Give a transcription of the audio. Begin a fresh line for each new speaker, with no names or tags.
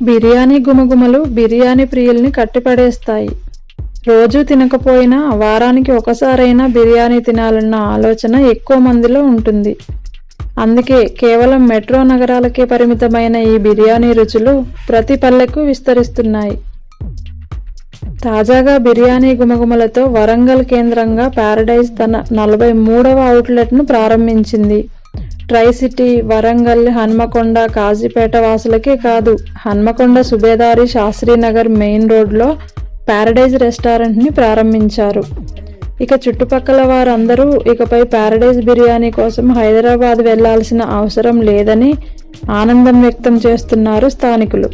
బిర్యానీ గుమగుమలు బిర్యానీ ప్రియుల్ని కట్టిపడేస్తాయి. రోజూ తినకపోయినా వారానికి ఒకసారైనా బిర్యానీ తినాలన్న ఆలోచన ఎక్కువ మందిలో ఉంటుంది. అందుకే కేవలం మెట్రో నగరాలకే పరిమితమైన ఈ బిర్యానీ రుచులు ప్రతి పల్లెకు విస్తరిస్తున్నాయి. తాజాగా బిర్యానీ గుమగుమలతో వరంగల్ కేంద్రంగా ప్యారడైజ్ తన 43వ అవుట్లెట్ను ప్రారంభించింది. ట్రై సిటీ, వరంగల్, హన్మకొండ, కాజీపేట వాసులకే కాదు, హన్మకొండ సుబేదారి శాస్త్రీనగర్ మెయిన్ రోడ్లో ప్యారడైజ్ రెస్టారెంట్ని ప్రారంభించారు. ఇక చుట్టుపక్కల వారందరూ ఇకపై ప్యారడైజ్ బిర్యానీ కోసం హైదరాబాద్ వెళ్లాల్సిన అవసరం లేదని ఆనందం వ్యక్తం చేస్తున్నారు స్థానికులు.